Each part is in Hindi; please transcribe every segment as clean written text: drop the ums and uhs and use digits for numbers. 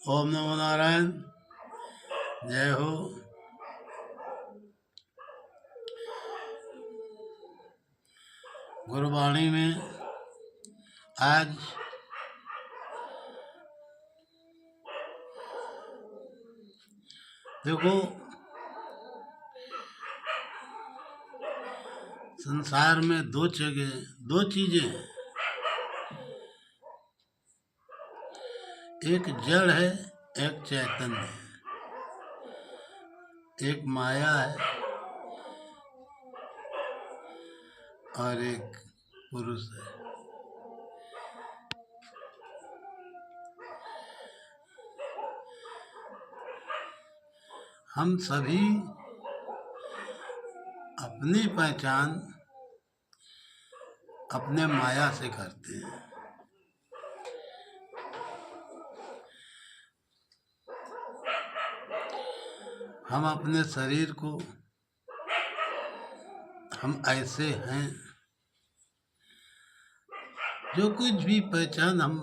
ओम नमो नारायण। जय हो। गुरुवाणी में आज देखो, संसार में दो चीजें हैं। एक जड़ है, एक चैतन्य है। एक माया है और एक पुरुष है। हम सभी अपनी पहचान अपने माया से करते हैं। हम अपने शरीर को हम ऐसे हैं, जो कुछ भी पहचान हम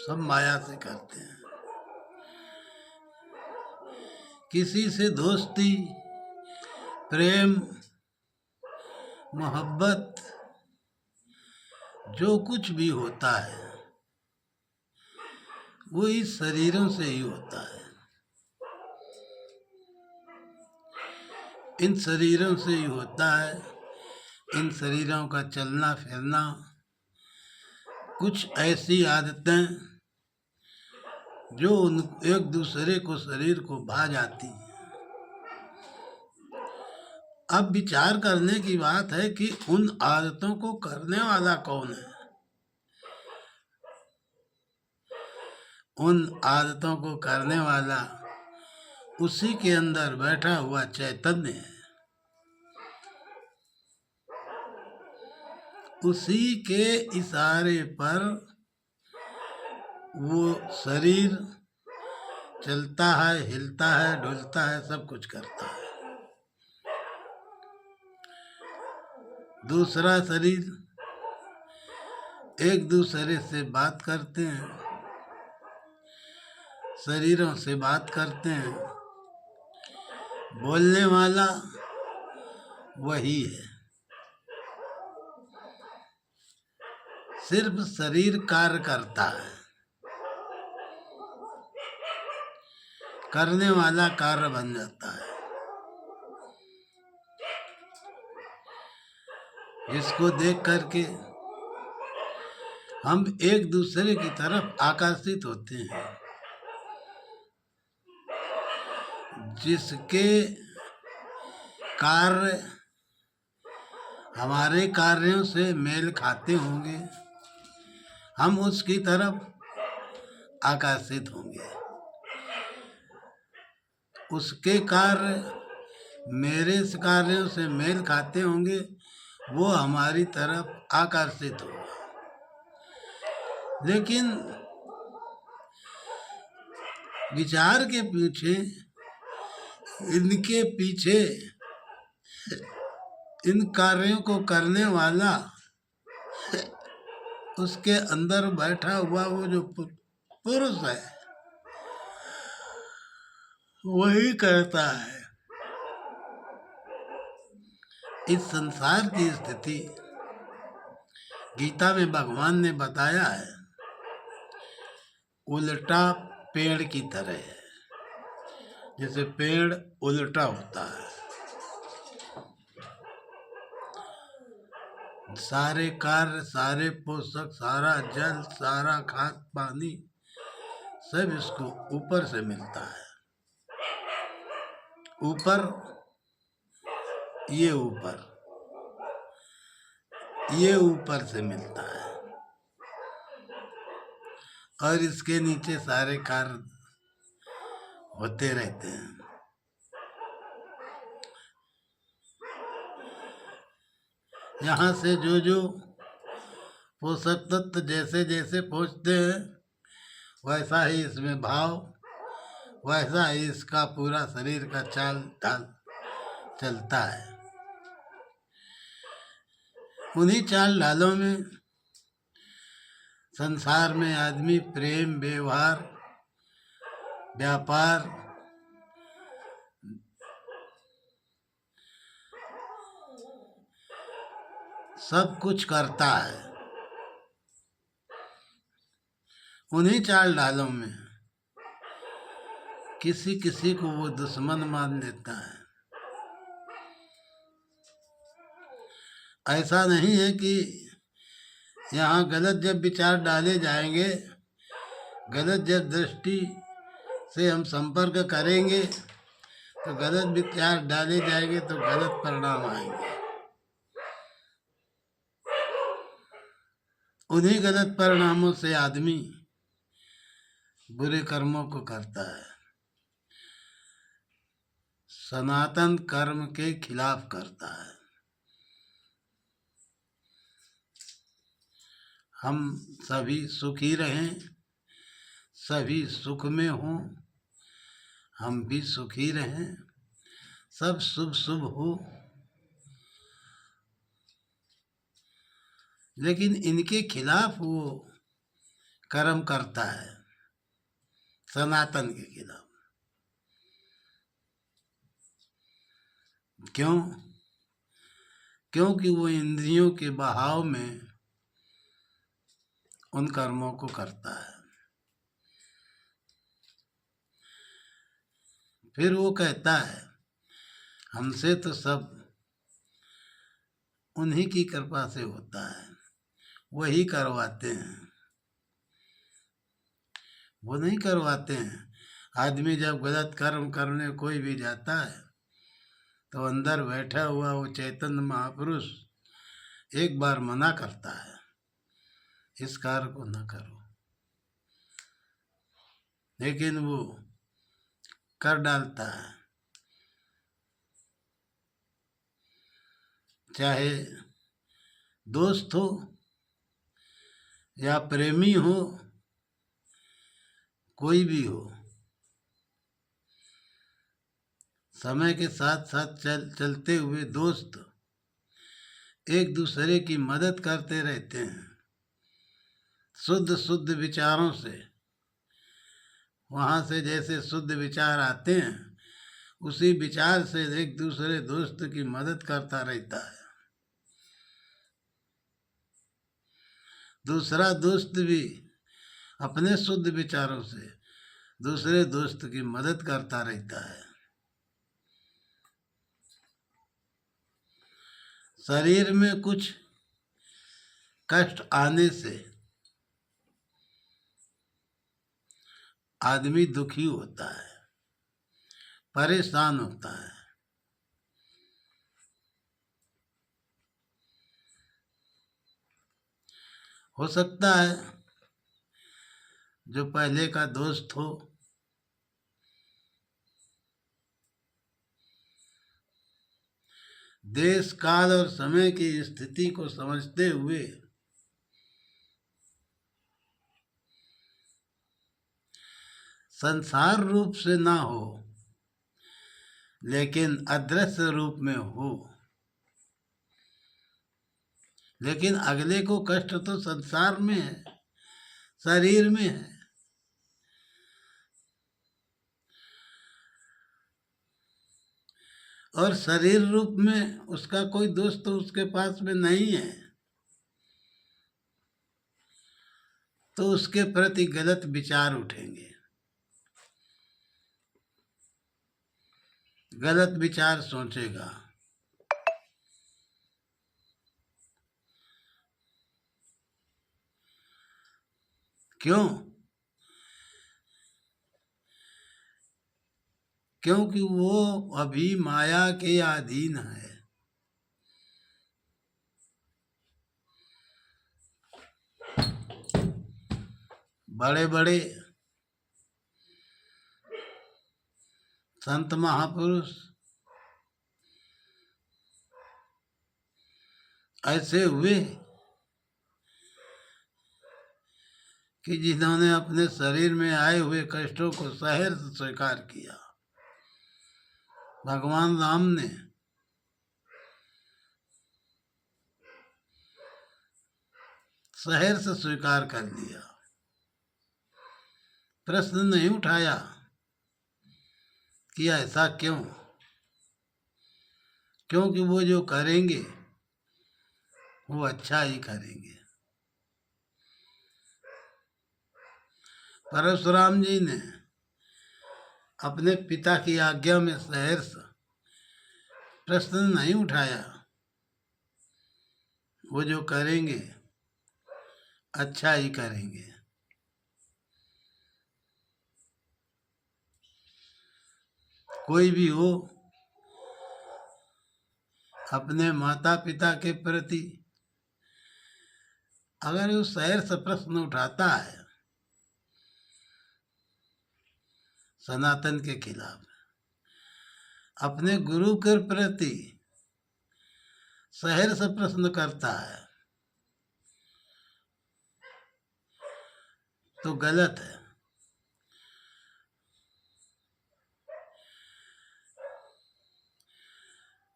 सब माया से करते हैं। किसी से दोस्ती, प्रेम, मोहब्बत जो कुछ भी होता है वो इस शरीरों से ही होता है। इन शरीरों से ही होता है। इन शरीरों का चलना फिरना, कुछ ऐसी आदतें जो एक दूसरे को शरीर को भा जाती हैं। अब विचार करने की बात है कि उन आदतों को करने वाला कौन है। उन आदतों को करने वाला उसी के अंदर बैठा हुआ चैतन्य है। उसी के इशारे पर वो शरीर चलता है, हिलता है, डुलता है, सब कुछ करता है। दूसरा शरीर एक दूसरे से बात करते हैं, शरीरों से बात करते हैं। बोलने वाला वही है। सिर्फ शरीर कार्य करता है, करने वाला कार्य बन जाता है। जिसको देख करके हम एक दूसरे की तरफ आकर्षित होते हैं, जिसके कार्य हमारे कार्यों से मेल खाते होंगे, हम उसकी तरफ आकर्षित होंगे। उसके कार्य मेरे कार्यों से मेल खाते होंगे, वो हमारी तरफ आकर्षित होगा। लेकिन विचार के पीछे, इनके पीछे, इन कार्यों को करने वाला उसके अंदर बैठा हुआ वो जो पुरुष है, वही करता है। इस संसार की स्थिति गीता में भगवान ने बताया है, उल्टा पेड़ की तरह है। जैसे पेड़ उल्टा होता है, सारे कार्य, सारे पोषक, सारा जल, सारा खाद पानी सब इसको ऊपर से मिलता है। ऊपर ये ऊपर से मिलता है, और इसके नीचे सारे कार्य होते रहते हैं। यहाँ से जो जो पोषक तत्व जैसे जैसे पहुँचते हैं, वैसा ही इसमें भाव, वैसा ही इसका पूरा शरीर का चाल ढाल चलता है। उन्हीं चाल ढालों में संसार में आदमी प्रेम, व्यवहार, व्यापार, सब कुछ करता है। उन्हीं चाल ढालों में किसी किसी को वो दुश्मन मान लेता है। ऐसा नहीं है कि यहाँ गलत जब विचार डाले जाएंगे, गलत जब दृष्टि से हम संपर्क करेंगे तो गलत विचार डाले जाएंगे तो गलत परिणाम आएंगे। उन्हीं गलत परिणामों से आदमी बुरे कर्मों को करता है, सनातन कर्म के खिलाफ करता है। हम सभी सुखी रहें, सभी सुख में हों, हम भी सुखी रहें, सब शुभ शुभ हो। लेकिन इनके खिलाफ वो कर्म करता है, सनातन के खिलाफ। क्यों? क्योंकि वो इंद्रियों के बहाव में उन कर्मों को करता है। फिर वो कहता है हमसे तो सब उन्हीं की कृपा से होता है, वही करवाते हैं। वो नहीं करवाते हैं। आदमी जब गलत कर्म करने कोई भी जाता है तो अंदर बैठा हुआ वो चैतन्य महापुरुष एक बार मना करता है, इस कार्य को न करो, लेकिन वो कर डालता है। चाहे दोस्त हो या प्रेमी हो, कोई भी हो, समय के साथ साथ चलते हुए दोस्त एक दूसरे की मदद करते रहते हैं, शुद्ध शुद्ध विचारों से। वहाँ से जैसे शुद्ध विचार आते हैं उसी विचार से एक दूसरे दोस्त की मदद करता रहता है। दूसरा दोस्त भी अपने शुद्ध विचारों से दूसरे दोस्त की मदद करता रहता है। शरीर में कुछ कष्ट आने से आदमी दुखी होता है, परेशान होता है। हो सकता है जो पहले का दोस्त हो देश काल और समय की स्थिति को समझते हुए संसार रूप से ना हो, लेकिन अदृश्य रूप में हो। लेकिन अगले को कष्ट तो संसार में है, शरीर में है। और शरीर रूप में उसका कोई दोस्त तो उसके पास में नहीं है, तो उसके प्रति गलत विचार उठेंगे, गलत विचार सोचेगा। क्यों? क्योंकि वो अभी माया के अधीन है। बड़े बड़े संत महापुरुष ऐसे हुए कि जिन्होंने अपने शरीर में आए हुए कष्टों को सहर्ष स्वीकार किया। भगवान राम ने सहर्ष स्वीकार कर लिया, प्रश्न नहीं उठाया कि ऐसा क्यों? क्योंकि वो जो करेंगे वो अच्छा ही करेंगे। परशुराम जी ने अपने पिता की आज्ञा में सहर्ष प्रश्न नहीं उठाया। वो जो करेंगे अच्छा ही करेंगे। कोई भी हो, अपने माता पिता के प्रति अगर वो सहर्ष प्रश्न उठाता है सनातन के खिलाफ, अपने गुरु के प्रति सहर्ष प्रश्न करता है, तो गलत है।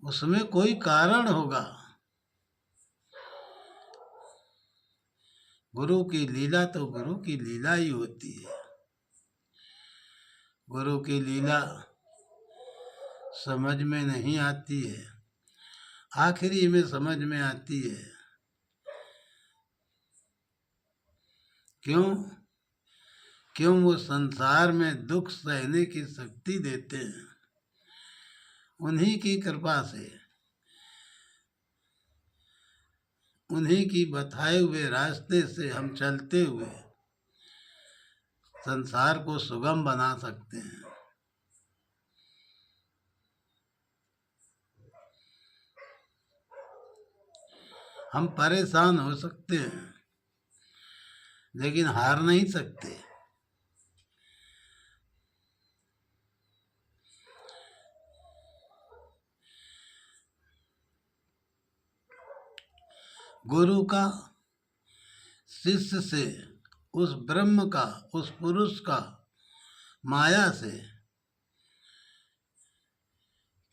उसमें कोई कारण होगा। गुरु की लीला तो गुरु की लीला ही होती है। गुरु की लीला समझ में नहीं आती है, आखिरी में समझ में आती है। क्यों? क्यों? वो संसार में दुख सहने की शक्ति देते हैं। उन्हीं की कृपा से, उन्हीं की बताए हुए रास्ते से हम चलते हुए संसार को सुगम बना सकते हैं। हम परेशान हो सकते हैं लेकिन हार नहीं सकते। गुरु का शिष्य से, उस ब्रह्म का, उस पुरुष का माया से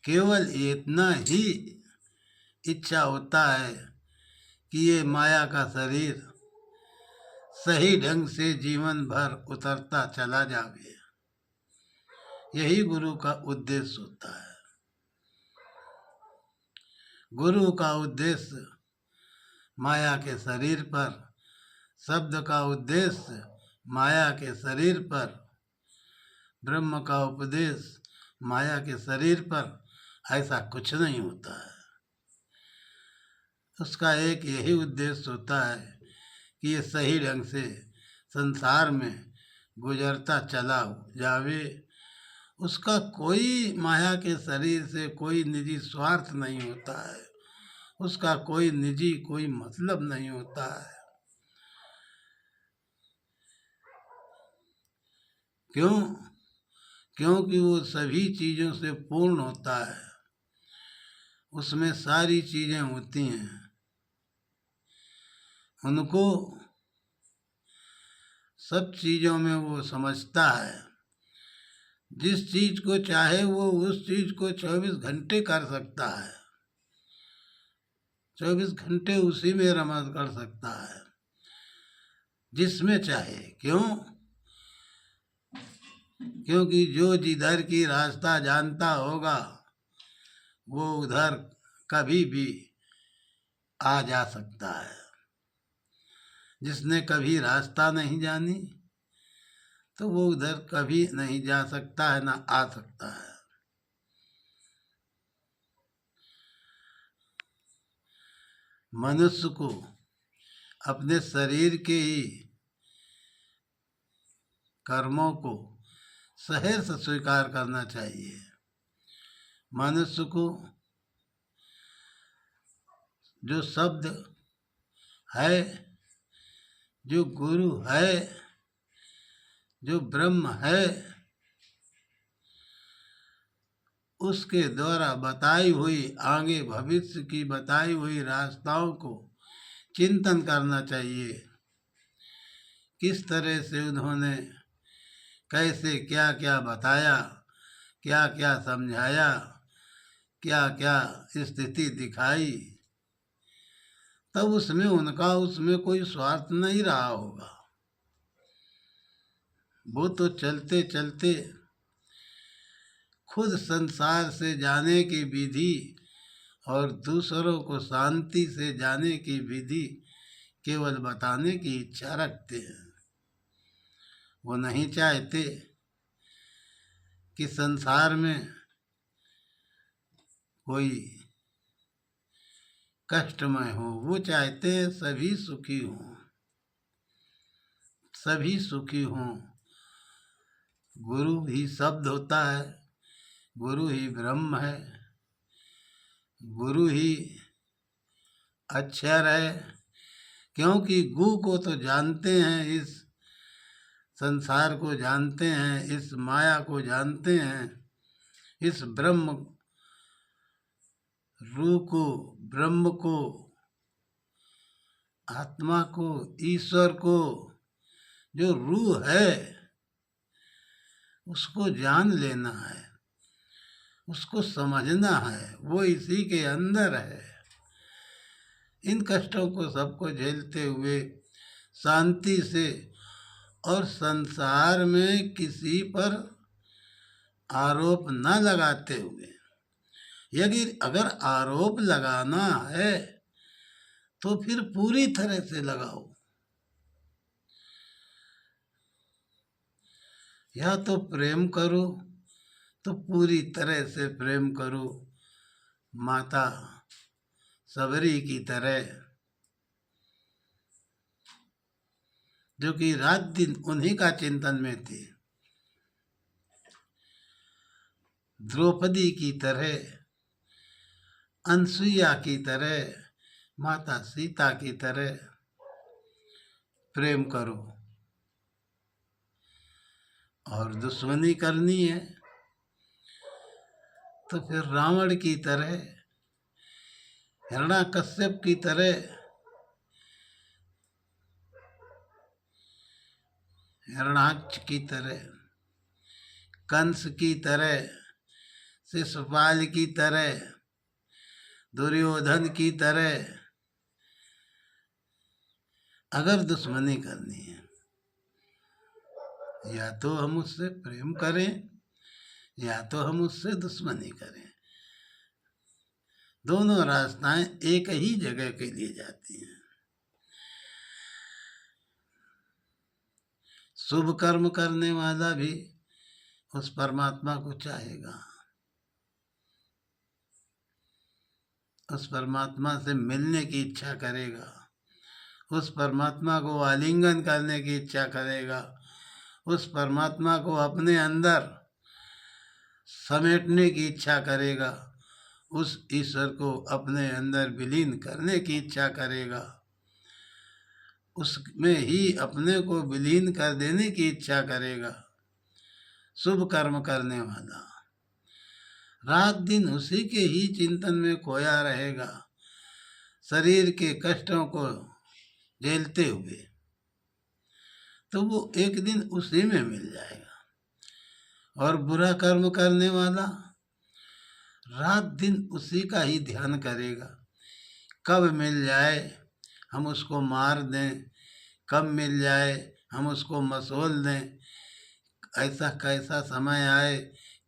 केवल इतना ही इच्छा होता है कि ये माया का शरीर सही ढंग से जीवन भर उतरता चला जावे। यही गुरु का उद्देश्य होता है। गुरु का उद्देश्य माया के शरीर पर, शब्द का उद्देश्य माया के शरीर पर, ब्रह्म का उपदेश माया के शरीर पर, ऐसा कुछ नहीं होता है। उसका एक यही उद्देश्य होता है कि ये सही ढंग से संसार में गुजरता चला जावे। उसका कोई माया के शरीर से कोई निजी स्वार्थ नहीं होता है, उसका कोई निजी कोई मतलब नहीं होता है। क्यों? क्योंकि वो सभी चीज़ों से पूर्ण होता है, उसमें सारी चीज़ें होती हैं। उनको सब चीज़ों में वो समझता है। जिस चीज़ को चाहे वो उस चीज़ को 24 घंटे कर सकता है, 24 घंटे उसी में रमन कर सकता है जिसमें चाहे। क्यों? क्योंकि जो जिधर की रास्ता जानता होगा वो उधर कभी भी आ जा सकता है। जिसने कभी रास्ता नहीं जानी तो वो उधर कभी नहीं जा सकता है, ना आ सकता है। मनुष्य को अपने शरीर के ही कर्मों को सहर्ष स्वीकार करना चाहिए। मनुष्य को जो शब्द है, जो गुरु है, जो ब्रह्म है, उसके द्वारा बताई हुई आगे भविष्य की बताई हुई रास्ताओं को चिंतन करना चाहिए। किस तरह से उन्होंने कैसे क्या क्या बताया, क्या क्या समझाया, क्या क्या स्थिति दिखाई, तब उसमें उनका उसमें कोई स्वार्थ नहीं रहा होगा। वो तो चलते चलते खुद संसार से जाने की विधि और दूसरों को शांति से जाने की विधि केवल बताने की इच्छा रखते हैं। वो नहीं चाहते कि संसार में कोई कष्टमय हो, वो चाहते हैं सभी सुखी हों, सभी सुखी हों। गुरु ही शब्द होता है, गुरु ही ब्रह्म है, गुरु ही अक्षर है। क्योंकि गु को तो जानते हैं, इस संसार को जानते हैं, इस माया को जानते हैं, इस ब्रह्म रूह को, ब्रह्म को, आत्मा को, ईश्वर को, जो रूह है उसको जान लेना है, उसको समझना है, वो इसी के अंदर है। इन कष्टों को सबको झेलते हुए शांति से और संसार में किसी पर आरोप न लगाते हुए, यदि अगर आरोप लगाना है तो फिर पूरी तरह से लगाओ, या तो प्रेम करो तो पूरी तरह से प्रेम करो, माता सबरी की तरह, जो कि रात दिन उन्हीं का चिंतन में थी। द्रौपदी की तरह, अनसुईया की तरह, माता सीता की तरह प्रेम करो। और दुश्मनी करनी है तो फिर रावण की तरह, हिरण्यकश्यप की तरह, हिरण्याक्ष की तरह, कंस की तरह, शिशुपाल की तरह, दुर्योधन की तरह अगर दुश्मनी करनी है, या तो हम उससे प्रेम करें या तो हम उससे दुश्मनी करें। दोनों रास्ताएं एक ही जगह के लिए जाती हैं। शुभ कर्म करने वाला भी उस परमात्मा को चाहेगा, उस परमात्मा से मिलने की इच्छा करेगा, उस परमात्मा को आलिंगन करने की इच्छा करेगा, उस परमात्मा को अपने अंदर समेटने की इच्छा करेगा, उस ईश्वर को अपने अंदर विलीन करने की इच्छा करेगा, उसमें ही अपने को विलीन कर देने की इच्छा करेगा। शुभ कर्म करने वाला रात दिन उसी के ही चिंतन में खोया रहेगा, शरीर के कष्टों को झेलते हुए, तो वो एक दिन उसी में मिल जाएगा। और बुरा कर्म करने वाला रात दिन उसी का ही ध्यान करेगा, कब मिल जाए हम उसको मार दें, कब मिल जाए हम उसको मसोल दें, ऐसा कैसा समय आए,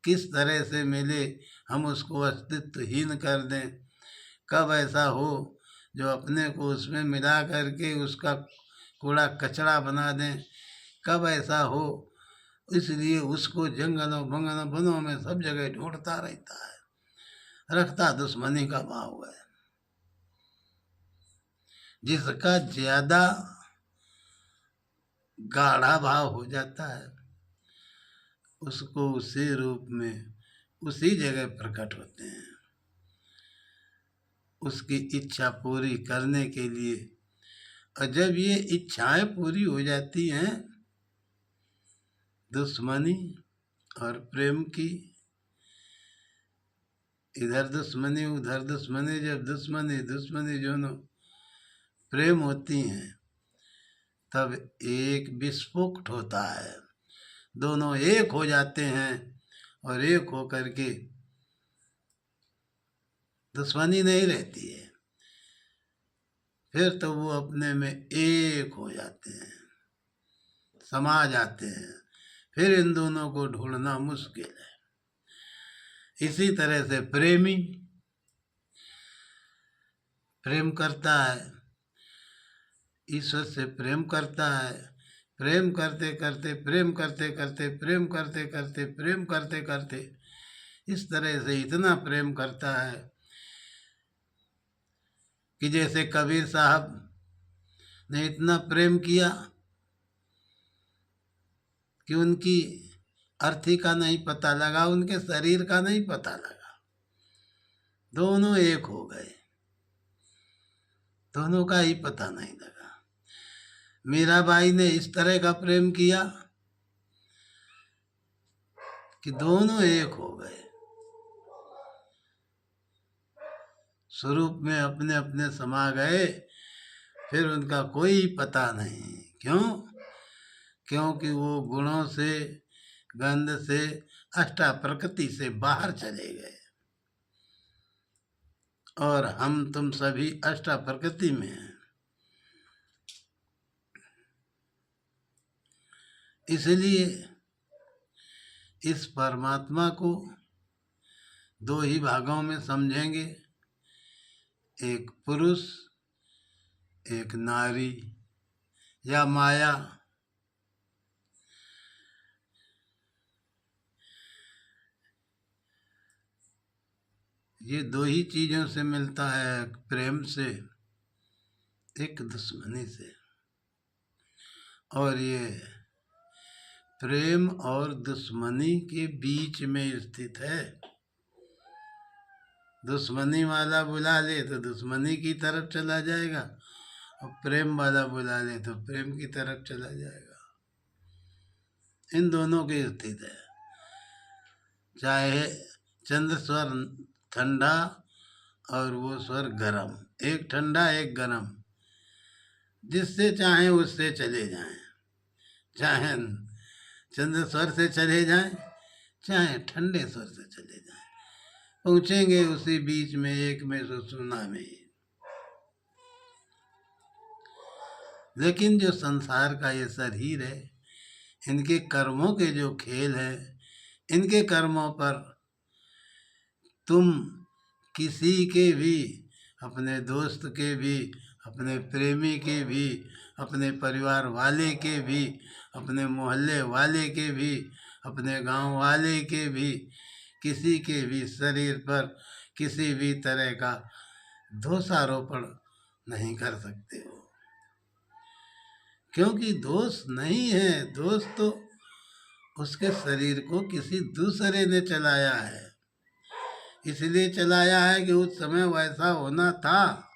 किस तरह से मिले हम उसको अस्तित्वहीन कर दें, कब ऐसा हो जो अपने को उसमें मिला करके उसका कूड़ा कचरा बना दें, कब ऐसा हो। इसलिए उसको जंगलों बंगलों वनों में सब जगह ढूंढता रहता है, रखता दुश्मनी का भाव है। जिसका ज्यादा गाढ़ा भाव हो जाता है उसको उसी रूप में उसी जगह प्रकट होते हैं, उसकी इच्छा पूरी करने के लिए। और जब ये इच्छाएं पूरी हो जाती हैं दुश्मनी और प्रेम की, इधर दुश्मनी उधर दुश्मनी, जब दुश्मनी दुश्मनी दोनों प्रेम होती हैं तब एक विस्फोट होता है, दोनों एक हो जाते हैं और एक हो करके दुश्मनी नहीं रहती है, फिर तो वो अपने में एक हो जाते हैं, समा जाते हैं, फिर इन दोनों को ढूंढना मुश्किल है। इसी तरह से प्रेमी प्रेम करता है, ईश्वर से प्रेम करता है। प्रेम करते करते प्रेम करते करते प्रेम करते करते प्रेम करते करते इस तरह से इतना प्रेम करता है कि जैसे कबीर साहब ने इतना प्रेम किया कि उनकी अर्थी का नहीं पता लगा, उनके शरीर का नहीं पता लगा, दोनों एक हो गए, दोनों का ही पता नहीं लगा। मीराबाई ने इस तरह का प्रेम किया कि दोनों एक हो गए, स्वरूप में अपने अपने समा गए, फिर उनका कोई पता नहीं। क्यों? क्योंकि वो गुणों से, गंध से, अष्टा प्रकृति से बाहर चले गए और हम तुम सभी अष्टा प्रकृति में हैं। इसलिए इस परमात्मा को दो ही भागों में समझेंगे, एक पुरुष एक नारी या माया। ये दो ही चीजों से मिलता है, प्रेम से, एक दुश्मनी से। और ये प्रेम और दुश्मनी के बीच में स्थित है। दुश्मनी वाला बुला ले तो दुश्मनी की तरफ चला जाएगा, और प्रेम वाला बुला ले तो प्रेम की तरफ चला जाएगा। इन दोनों की स्थित है। चाहे चंद्र स्वर ठंडा और वो स्वर गरम, एक ठंडा एक गरम, जिससे चाहे उससे चले जाएं, चाहे चंद्र स्वर से चले जाएं, चाहे ठंडे स्वर से चले जाएं, पहुंचेंगे उसी बीच में, एक में सुना में। लेकिन जो संसार का ये शरीर है, इनके कर्मों के जो खेल हैं, इनके कर्मों पर तुम किसी के भी, अपने दोस्त के भी, अपने प्रेमी के भी, अपने परिवार वाले के भी, अपने मोहल्ले वाले के भी, अपने गांव वाले के भी, किसी के भी शरीर पर किसी भी तरह का दोषारोपण नहीं कर सकते हो, क्योंकि दोष नहीं है। दोष तो उसके शरीर को किसी दूसरे ने चलाया है, इसलिए चलाया है कि उस समय वैसा होना था,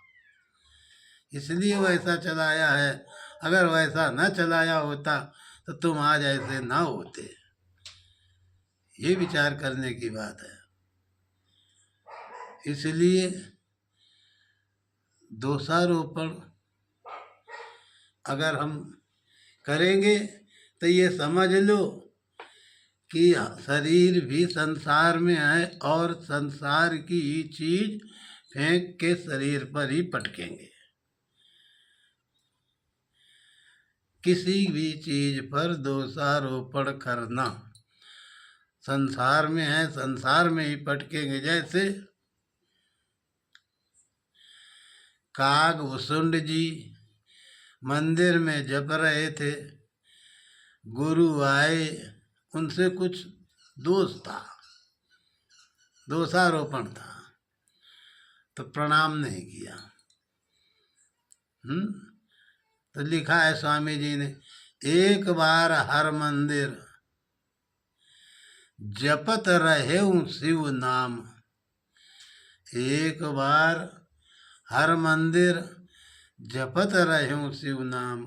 इसलिए वैसा चलाया है। अगर वैसा न चलाया होता तो तुम आज ऐसे ना होते। ये विचार करने की बात है। इसलिए दोषारोपण अगर हम करेंगे तो ये समझ लो कि शरीर भी संसार में है और संसार की ही चीज फेंक के शरीर पर ही पटकेंगे। किसी भी चीज पर दोषारोपण करना, संसार में है, संसार में ही पटकेंगे। जैसे काग भुसुंड जी मंदिर में जप रहे थे, गुरु आए, उनसे कुछ दोष था, दोषारोपण था, तो प्रणाम नहीं किया। तो लिखा है स्वामी जी ने, एक बार हर मंदिर जपत रहे शिव नाम, एक बार हर मंदिर जपत रहे शिव नाम,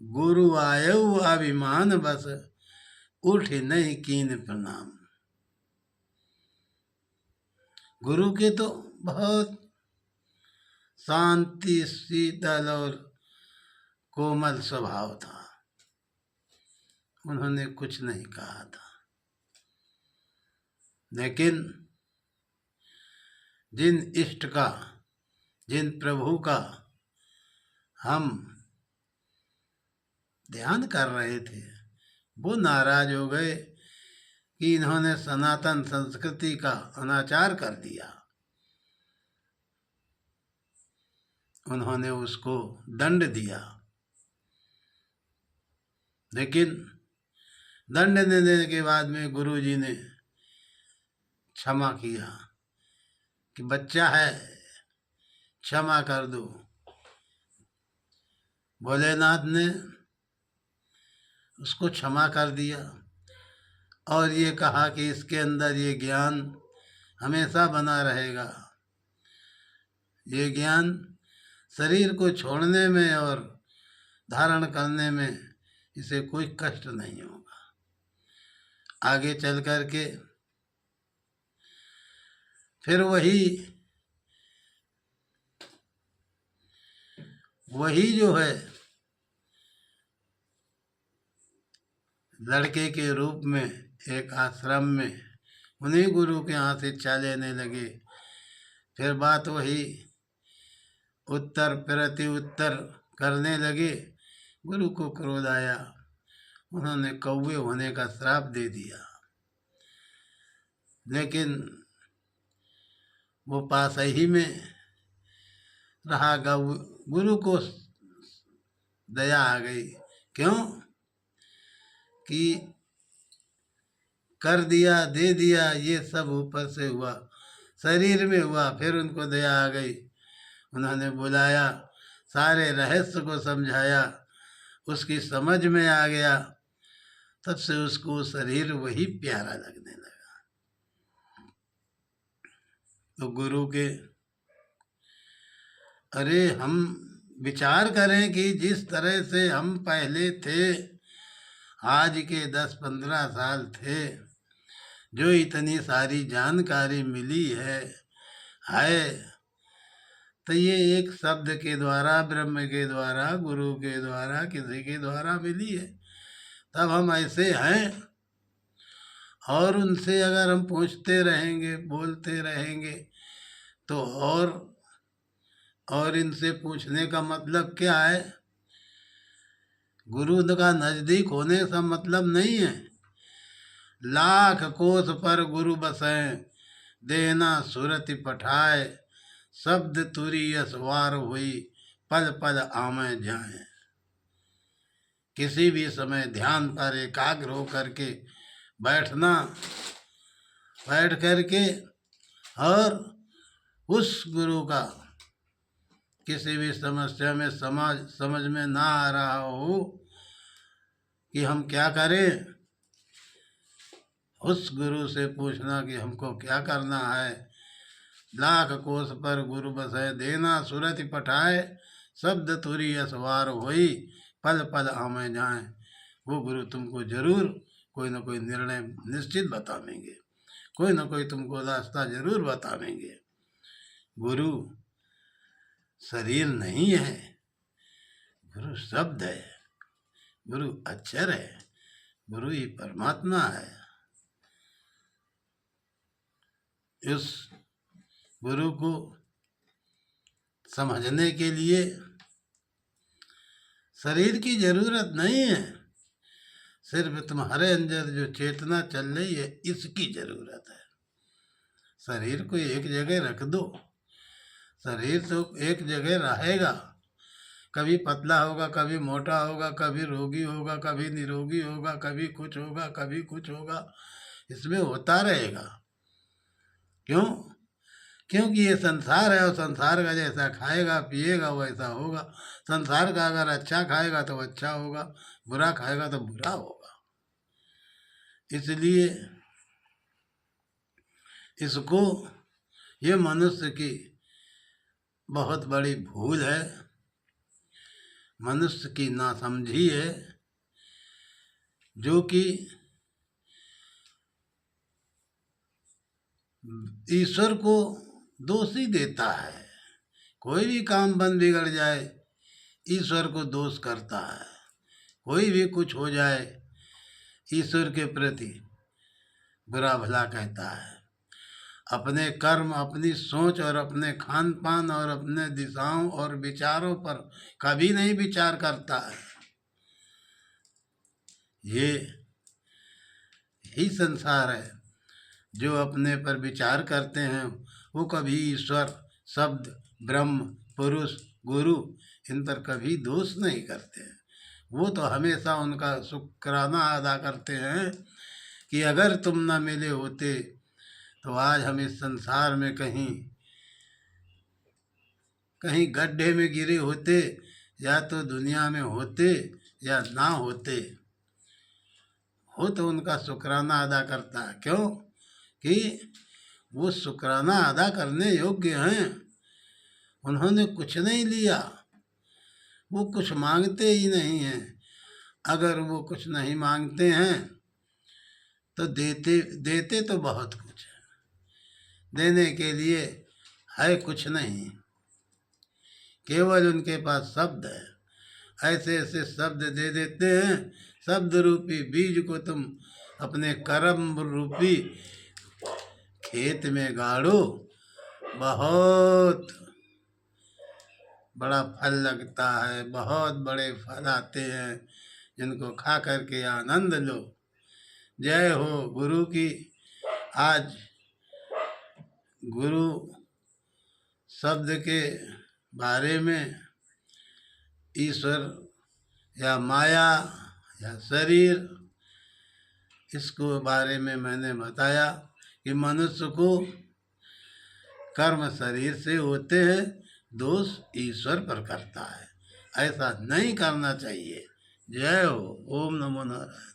गुरु आयु अभिमान बस उठ नहीं कीन प्रणाम। गुरु के तो बहुत शांति, शीतल और कोमल स्वभाव था, उन्होंने कुछ नहीं कहा था। लेकिन जिन इष्ट का, जिन प्रभु का हम ध्यान कर रहे थे, वो नाराज हो गए कि इन्होंने सनातन संस्कृति का अनाचार कर दिया। उन्होंने उसको दंड दिया, लेकिन दंड देने के बाद में गुरुजी ने क्षमा किया कि बच्चा है, क्षमा कर दो। भोलेनाथ ने उसको क्षमा कर दिया और ये कहा कि इसके अंदर ये ज्ञान हमेशा बना रहेगा। ये ज्ञान शरीर को छोड़ने में और धारण करने में इसे कोई कष्ट नहीं होगा। आगे चल कर के फिर वही जो है लड़के के रूप में एक आश्रम में उन्हीं गुरु के यहाँ से लेने लगे। फिर बात वही उत्तर प्रति उत्तर करने लगे। गुरु को क्रोध आया, उन्होंने कौवे होने का श्राप दे दिया। लेकिन वो पास ही में रहा। गुरु को दया आ गई। क्यों? कि कर दिया, दे दिया, ये सब ऊपर से हुआ, शरीर में हुआ। फिर उनको दया आ गई, उन्होंने बुलाया, सारे रहस्य को समझाया, उसकी समझ में आ गया। तब से उसको शरीर वही प्यारा लगने लगा। तो गुरु के अरे हम विचार करें कि जिस तरह से हम पहले थे, आज के 10-15 साल थे, जो इतनी सारी जानकारी मिली है तो ये एक शब्द के द्वारा, ब्रह्म के द्वारा, गुरु के द्वारा, किसी के द्वारा मिली है। तब हम ऐसे हैं। और उनसे अगर हम पूछते रहेंगे, बोलते रहेंगे तो और इनसे पूछने का मतलब क्या है? गुरु का नजदीक होने का मतलब नहीं है। लाख कोस पर गुरु बसें, देना सुरति पठाए, शब्द तुरी यसवार हुई, पल पल आमे जाए। किसी भी समय ध्यान पर एकाग्र हो करके बैठना, बैठ करके और उस गुरु का किसी भी समस्या में समझ में ना आ रहा हो कि हम क्या करें, उस गुरु से पूछना कि हमको क्या करना है। लाख कोस पर गुरु बसे, देना सुरति पठाए, शब्द तुरी असवार होई, पल पल आमे जाए। वो गुरु तुमको जरूर कोई ना कोई निर्णय निश्चित बतावेंगे, कोई ना कोई तुमको रास्ता जरूर बतावेंगे। गुरु शरीर नहीं है, गुरु शब्द है, गुरु अक्षर है, गुरु ही परमात्मा है। इस गुरु को समझने के लिए शरीर की जरूरत नहीं है, सिर्फ तुम्हारे अंदर जो चेतना चल रही है इसकी जरूरत है। शरीर को एक जगह रख दो, शरीर तो एक जगह रहेगा। कभी पतला होगा, कभी मोटा होगा, कभी रोगी होगा, कभी निरोगी होगा, कभी कुछ होगा, कभी कुछ होगा, इसमें होता रहेगा। क्यों? क्योंकि ये संसार है और संसार का जैसा खाएगा पिएगा वैसा होगा। संसार का अगर अच्छा खाएगा तो अच्छा होगा, बुरा खाएगा तो बुरा होगा। इसलिए इसको, ये मनुष्य की बहुत बड़ी भूल है, मनुष्य की नासमझी है, जो कि ईश्वर को दोषी देता है। कोई भी काम बन बिगड़ जाए ईश्वर को दोष करता है, कोई भी कुछ हो जाए ईश्वर के प्रति बुरा भला कहता है। अपने कर्म, अपनी सोच और अपने खान पान और अपने दिशाओं और विचारों पर कभी नहीं विचार करता है। ही संसार है। जो अपने पर विचार करते हैं वो कभी ईश्वर, शब्द, ब्रह्म, पुरुष, गुरु इन पर कभी दोष नहीं करते हैं। वो तो हमेशा उनका शुक्राना अदा करते हैं कि अगर तुम न मिले होते तो आज हम इस संसार में कहीं कहीं गड्ढे में गिरे होते, या तो दुनिया में होते या ना होते। हो तो उनका शुक्राना अदा करता है। क्यों? कि वो शुक्राना अदा करने योग्य हैं। उन्होंने कुछ नहीं लिया, वो कुछ मांगते ही नहीं हैं। अगर वो कुछ नहीं मांगते हैं तो देते देते तो बहुत कुछ है, देने के लिए है कुछ नहीं। केवल उनके पास शब्द है। ऐसे ऐसे शब्द दे देते हैं, शब्द रूपी बीज को तुम अपने कर्म रूपी खेत में गाड़ो, बहुत बड़ा फल लगता है, बहुत बड़े फल आते हैं, जिनको खा करके आनंद लो। जय हो गुरु की। आज गुरु शब्द के बारे में, ईश्वर या माया या शरीर, इसको बारे में मैंने बताया कि मनुष्य को कर्म शरीर से होते हैं, दोष ईश्वर पर करता है। ऐसा नहीं करना चाहिए। जय हो। ओम नमो नारायण।